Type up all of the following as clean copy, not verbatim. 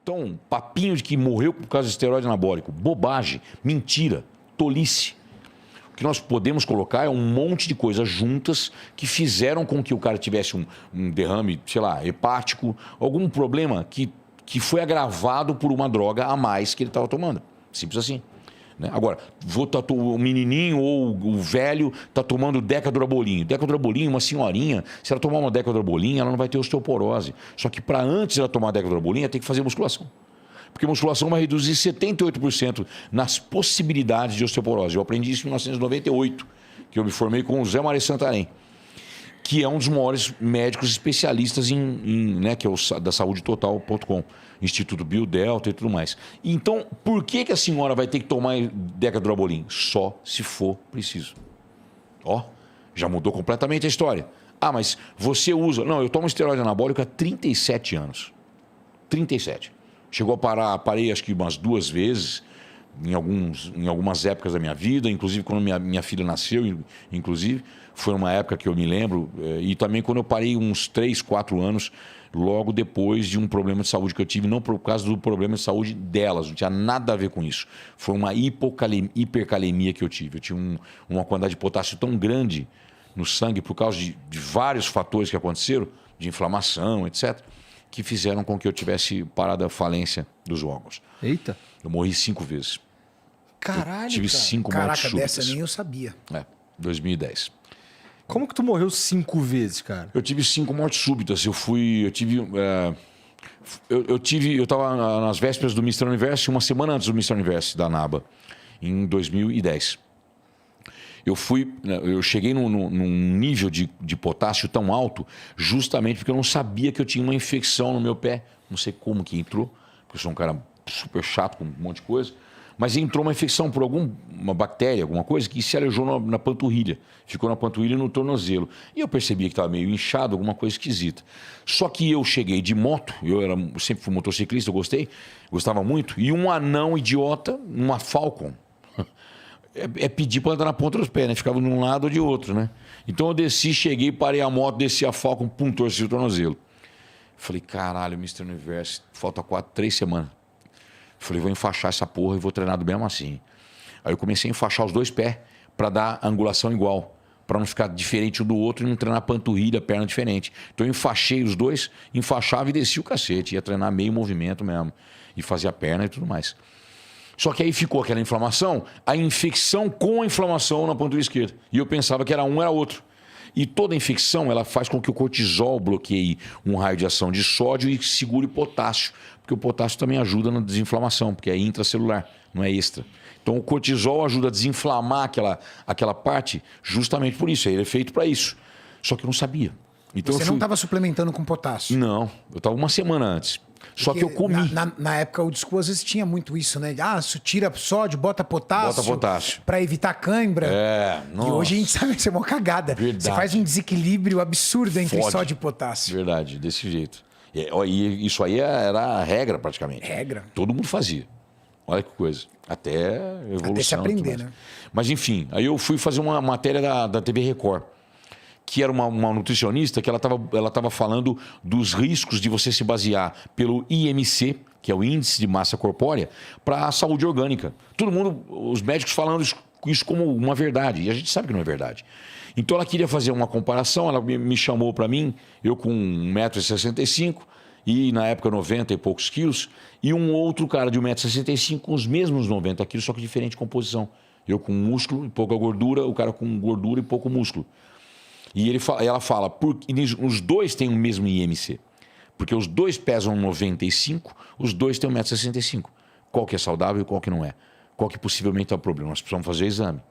Então, papinho de que morreu por causa de esteroide anabólico. Bobagem, mentira, tolice. O que nós podemos colocar é um monte de coisas juntas que fizeram com que o cara tivesse um derrame, sei lá, hepático, algum problema que foi agravado por uma droga a mais que ele estava tomando. Simples assim. Né? Agora, o menininho ou o velho está tomando decadurabolinho. Decadurabolinho, uma senhorinha, se ela tomar uma decadurabolinho, ela não vai ter osteoporose. Só que para antes ela tomar decadurabolinho, ela tem que fazer musculação. Porque a musculação vai reduzir 78% nas possibilidades de osteoporose. Eu aprendi isso em 1998, que eu me formei com o Zé Maria Santarém, que é um dos maiores médicos especialistas né, que é o da saudetotal.com, Instituto Biodelta e tudo mais. Então, por que a senhora vai ter que tomar decadurabolim? Só se for preciso. Ó, já mudou completamente a história. Ah, mas você usa... Não, eu tomo esteroide anabólico há 37 anos. 37. Chegou a parar, parei acho que umas 2 vezes, em algumas épocas da minha vida, inclusive quando minha filha nasceu, inclusive, foi uma época que eu me lembro, e também quando eu parei uns 3, 4 anos, logo depois de um problema de saúde que eu tive, não por causa do problema de saúde delas, não tinha nada a ver com isso. Foi uma hipercalemia que eu tive. Eu tinha uma quantidade de potássio tão grande no sangue por causa de vários fatores que aconteceram, de inflamação, etc., que fizeram com que eu tivesse parado a falência dos órgãos. Eita. Eu morri 5 vezes. Caralho, eu tive 5 mortes súbitas. Caraca, dessa nem eu sabia. 2010. Como que tu morreu 5 vezes, cara? Eu tive 5 mortes súbitas. Eu estava nas vésperas do Mr. Universo, uma semana antes do Mr. Universo da NABA, em 2010. Eu cheguei num nível de potássio tão alto justamente porque eu não sabia que eu tinha uma infecção no meu pé. Não sei como que entrou, porque eu sou um cara super chato com um monte de coisa. Mas entrou uma infecção por uma bactéria, alguma coisa, que se alojou na panturrilha. Ficou na panturrilha e no tornozelo. E eu percebi que estava meio inchado, alguma coisa esquisita. Só que eu cheguei de moto, eu sempre fui motociclista, eu gostava muito, e um anão idiota, uma Falcon, é pedir para andar na ponta dos pés, né? Ficava de um lado ou de outro, né? Então eu desci, cheguei, parei a moto, desci a Falcon, pum, torci o tornozelo. Falei, caralho, Mr. Universo, falta 3 semanas. Falei, vou enfaixar essa porra e vou treinar do mesmo assim. Aí eu comecei a enfaixar os 2 pés para dar angulação igual, para não ficar diferente um do outro e não treinar panturrilha, perna diferente. Então eu enfaixei os 2, enfaixava e descia o cacete, ia treinar meio movimento mesmo, e fazia a perna e tudo mais. Só que aí ficou aquela inflamação, a infecção com a inflamação na panturrilha esquerda. E eu pensava que era um, era outro. E toda infecção, ela faz com que o cortisol bloqueie um raio de ação de sódio e segure potássio. Porque o potássio também ajuda na desinflamação, porque é intracelular, não é extra. Então o cortisol ajuda a desinflamar aquela parte justamente por isso. Ele é feito para isso. Só que eu não sabia. Então Você não estava suplementando com potássio? Não, eu estava uma semana antes. Só que eu comi. Na época, o disco às vezes tinha muito isso, né? Ah, tira sódio, bota potássio. Bota potássio. Pra evitar cãibra. Nossa. E hoje a gente sabe que isso é uma cagada. Verdade. Você faz um desequilíbrio absurdo entre sódio e potássio. Verdade, desse jeito. E isso aí era a regra, praticamente. Regra. Todo mundo fazia. Olha que coisa. Até evolução. Até se aprender, né? Mas enfim, aí eu fui fazer uma matéria da TV Record, que era uma nutricionista que ela estava falando dos riscos de você se basear pelo IMC, que é o Índice de Massa Corpórea, para a saúde orgânica. Todo mundo, os médicos falando isso como uma verdade, e a gente sabe que não é verdade. Então ela queria fazer uma comparação, ela me chamou para mim, eu com 1,65 m e na época 90 e poucos quilos, e um outro cara de 1,65 m com os mesmos 90 quilos, só que diferente composição. Eu com músculo e pouca gordura, o cara com gordura e pouco músculo. E ela fala, os 2 têm o mesmo IMC. Porque os 2 pesam 95, os 2 têm 1,65 m. Qual que é saudável e qual que não é? Qual que possivelmente é o problema? Nós precisamos fazer o exame.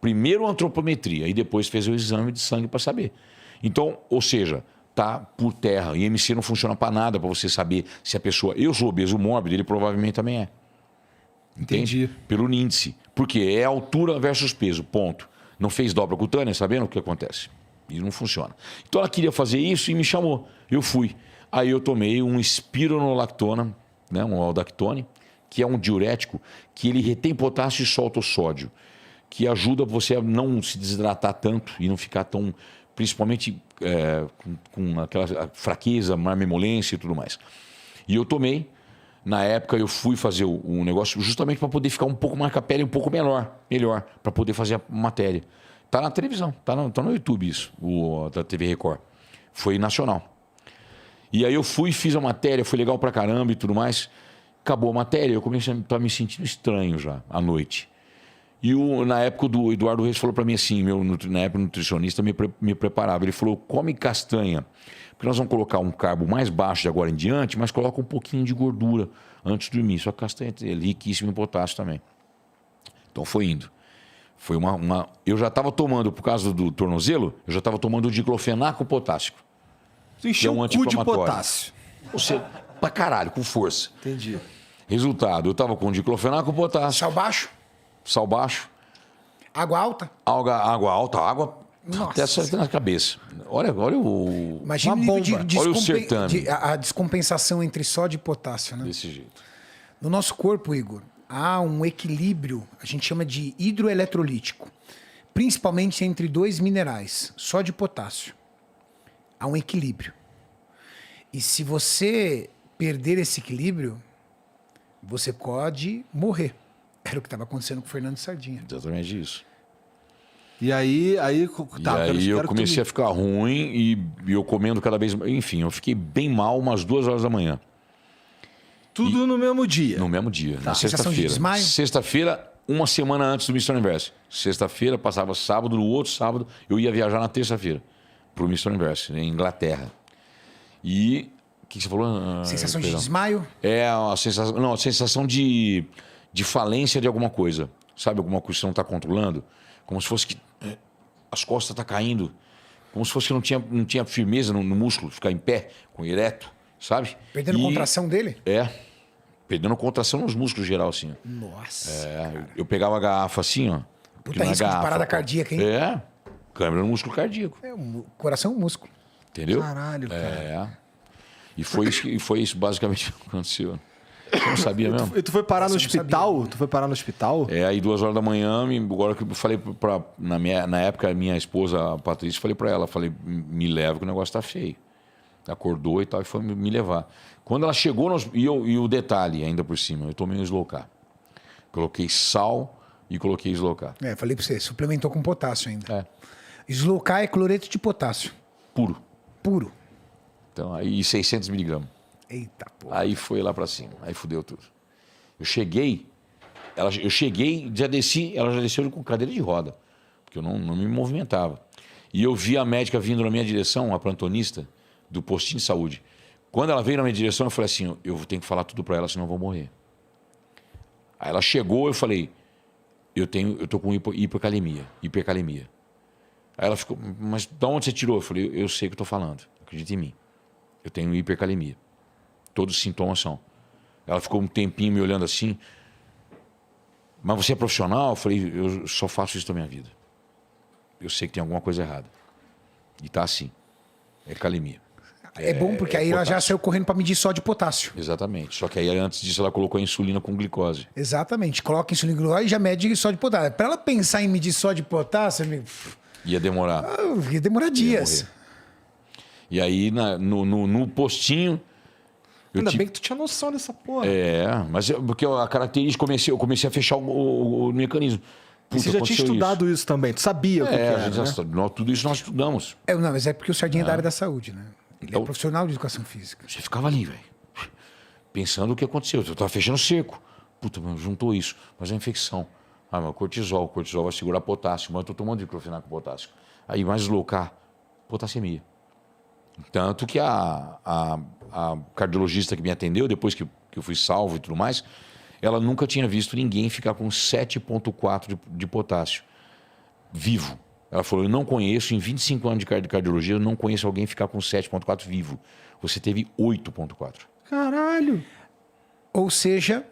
Primeiro a antropometria e depois fez o exame de sangue para saber. Então, ou seja, tá por terra. O IMC não funciona para nada para você saber se a pessoa... Eu sou obeso mórbido, ele provavelmente também é. Entende? Entendi. Pelo índice. Porque é altura versus peso, ponto. Não fez dobra cutânea, sabendo o que acontece? E não funciona. Então ela queria fazer isso e me chamou. Eu fui. Aí eu tomei um espironolactona, né, um aldactone, que é um diurético que ele retém potássio e solta o sódio, que ajuda você a não se desidratar tanto e não ficar tão, principalmente com aquela fraqueza, marmemolência e tudo mais. E eu tomei. Na época eu fui fazer o negócio justamente para poder ficar um pouco mais com a pele um pouco melhor para poder fazer a matéria. Tá na televisão, tá no YouTube isso, da TV Record. Foi nacional. E aí eu fui, fiz a matéria, foi legal pra caramba e tudo mais. Acabou a matéria, eu comecei a estar me sentindo estranho já, à noite. E na época do Eduardo Reis falou para mim assim, na época o nutricionista me preparava. Ele falou, come castanha, porque nós vamos colocar um carbo mais baixo de agora em diante, mas coloca um pouquinho de gordura antes de dormir. Só que castanha é riquíssima em potássio também. Então foi indo. Foi eu já estava tomando, por causa do tornozelo, eu já estava tomando o diclofenaco potássico. Tu encheu um o cu de anti-inflamatório. potássio. Você, pra caralho, com força. Entendi. Resultado, eu tava com diclofenaco potássio, Sal baixo, sal baixo, água alta. água alta, água Nossa. até acerta na cabeça. Olha o... Imagina Uma o nível bomba. de Olha o certame. a descompensação entre sódio e potássio, né? Desse jeito. No nosso corpo, Igor, há um equilíbrio, a gente chama de hidroeletrolítico, principalmente entre dois minerais, sódio e potássio. Há um equilíbrio. E se você perder esse equilíbrio, você pode morrer. Era o que estava acontecendo com o Fernando Sardinha. Exatamente isso. E aí E aí eu comecei a ficar ruim e eu comendo cada vez mais. Enfim, eu fiquei bem mal umas 2 horas da manhã. Tudo no mesmo dia. No mesmo dia, na Sensação de sexta-feira. desmaio? Sexta-feira, uma semana antes do Mr. Universo. Sexta-feira, passava sábado, no outro sábado, eu ia viajar na terça-feira pro Mr. Universo, em Inglaterra. E. O que você falou? Sensação de Perdão. desmaio? É a sensação. Não, a sensação de falência de alguma coisa. Sabe, alguma coisa que você não está controlando? Como se fosse que as costas estão caindo. Como se fosse que não tinha firmeza no músculo, ficar em pé, com ereto, sabe? Perdendo contração dele? É. Perdendo contração nos músculos geral, assim. Ó. Nossa. É, eu pegava a garrafa assim, ó. porque Puta não é risco de parada pô. cardíaca, hein? É. Câmera no músculo cardíaco. O coração é um músculo. Entendeu? Caralho, cara. É. E foi isso basicamente que aconteceu. Você não sabia mesmo? E tu foi parar no Você não hospital? Tu foi parar no hospital? É, aí 2 horas da manhã, agora que eu falei na época, a minha esposa, a Patrícia, falei pra ela, falei, me leva que o negócio tá feio. Acordou e tal, e foi me levar. Quando ela chegou, e o detalhe ainda por cima, eu tomei um Slowcar. Coloquei sal e coloquei Slowcar. É, falei pra você, suplementou com potássio ainda. É, Slowcar é cloreto de potássio, puro. puro. Então, aí 600 miligramas. Eita, pô. Aí foi lá pra cima, aí fudeu tudo. Eu cheguei, já desci, ela já desceu com cadeira de roda, porque eu não me movimentava. E eu vi a médica vindo na minha direção, a plantonista do postinho de saúde. Quando ela veio na minha direção, eu falei assim, eu tenho que falar tudo pra ela, senão eu vou morrer. Aí ela chegou, eu falei, eu tô com hipercalemia. Aí ela ficou, mas de onde você tirou? Eu falei, eu sei o que eu tô falando, acredita em mim. Eu tenho hipercalemia. Todos os sintomas são. Ela ficou um tempinho me olhando assim. Mas você é profissional? Eu falei, eu só faço isso da minha vida. Eu sei que tem alguma coisa errada. E tá assim. É calemia. É bom porque aí ela já potássio. saiu correndo pra medir só de potássio. Exatamente. Só que aí antes disso ela colocou a insulina com glicose. Exatamente. Coloca insulina glicose e já mede só de potássio. Pra ela pensar em medir só de potássio, amigo, Ia demorar. ia demorar dias. morrer. E aí no postinho. Ainda bem que tu tinha noção dessa porra. Mas porque a característica, eu comecei a fechar o mecanismo. E você já tinha aconteceu estudado isso também. Tu sabia o que, que a era, gente já né? tudo isso nós estudamos. Não, mas é porque o Sardinha é da área da saúde, né? Ele é Então- profissional de educação física. Você ficava ali, velho. Pensando o que aconteceu. Eu tava fechando seco. Puta, mas juntou isso. Mas é infecção. Ah, mas cortisol. Cortisol vai segurar potássio. Mas eu tô tomando diclofenaco com potássio. Aí mais Slowcar. Potassemia. Tanto que a cardiologista que me atendeu, depois que eu fui salvo e tudo mais, ela nunca tinha visto ninguém ficar com 7,4 de potássio. Vivo. Ela falou, eu não conheço, em 25 anos de cardiologia, eu não conheço alguém ficar com 7,4 vivo. Você teve 8,4. Caralho. Ou seja,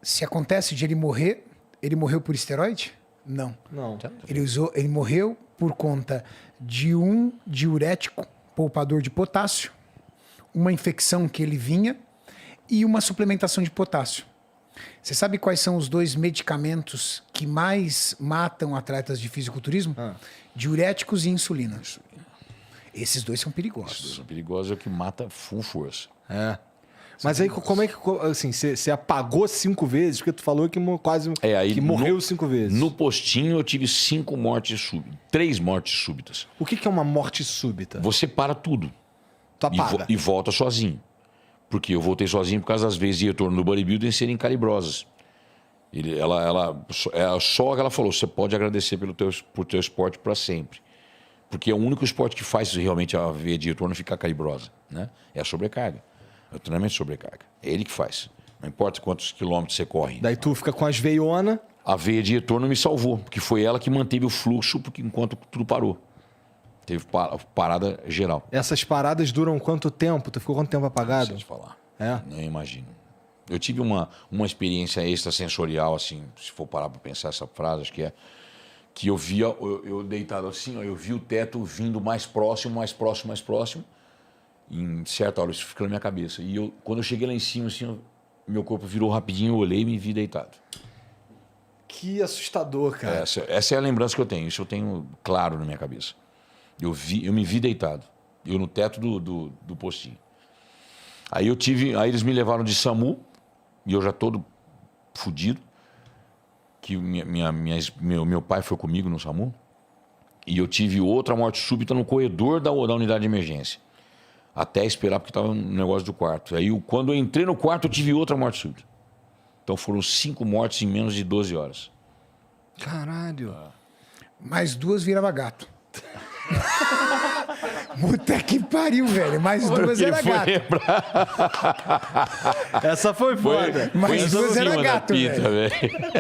se acontece de ele morreu por esteroide? Não. Não. Ele morreu por conta de um diurético poupador de potássio, uma infecção que ele vinha e uma suplementação de potássio. Você sabe quais são os 2 medicamentos que mais matam atletas de fisiculturismo? Diuréticos e insulina. Esses 2 são perigosos. São perigosos, é o que mata full força. É. Mas aí como é que, assim, você apagou 5 vezes? Porque tu falou que quase que morreu 5 vezes. No postinho eu tive 5 mortes súbitas. 3 mortes súbitas. O que é uma morte súbita? Você para tudo. Tu apaga. E volta sozinho. Porque eu voltei sozinho por causa das vezes de retorno no bodybuilding serem calibrosas. Só que ela falou, você pode agradecer por teu esporte para sempre. Porque é o único esporte que faz realmente a veia de retorno ficar calibrosa, né? É a sobrecarga. É o treinamento de sobrecarga. É ele que faz. Não importa quantos quilômetros você corre. Daí tu fica com as veionas. A veia de retorno me salvou, porque foi ela que manteve o fluxo enquanto tudo parou. Teve parada geral. Essas paradas duram quanto tempo? Tu ficou quanto tempo apagado? Não sei te falar. É? Nem imagino. Eu tive uma experiência extrasensorial, assim, se for parar para pensar essa frase, acho que é que eu via, eu deitado assim, ó, eu vi o teto vindo mais próximo, mais próximo, mais próximo. E em certa hora isso fica na minha cabeça. E quando eu cheguei lá em cima, assim, meu corpo virou rapidinho, eu olhei e me vi deitado. Que assustador, cara. Essa é a lembrança que eu tenho. Isso eu tenho claro na minha cabeça. Eu me vi deitado. Eu no teto do postinho. Aí eles me levaram de SAMU, e eu já todo fudido, que meu pai foi comigo no SAMU, e eu tive outra morte súbita no corredor da unidade de emergência. Até esperar, porque estava no negócio do quarto. Aí, quando eu entrei no quarto, eu tive outra morte súbita. Então foram 5 mortes em menos de 12 horas. Caralho. Mais 2 virava gato. Puta que pariu, velho. Mais 2 era gato. Essa foi foda. Mais 2 era gato, velho.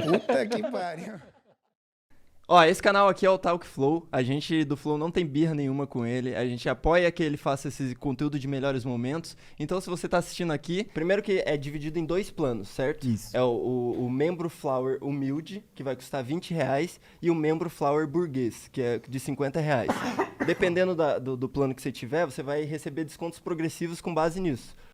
Puta que pariu. Ó, esse canal aqui é o Talk Flow. A gente do Flow não tem birra nenhuma com ele. A gente apoia que ele faça esse conteúdo de melhores momentos. Então, se você tá assistindo aqui, primeiro que é dividido em 2 planos, certo? Isso. É o membro Flower humilde, que vai custar R$20, e o membro Flower burguês, que é de R$50. Dependendo do plano que você tiver, você vai receber descontos progressivos com base nisso.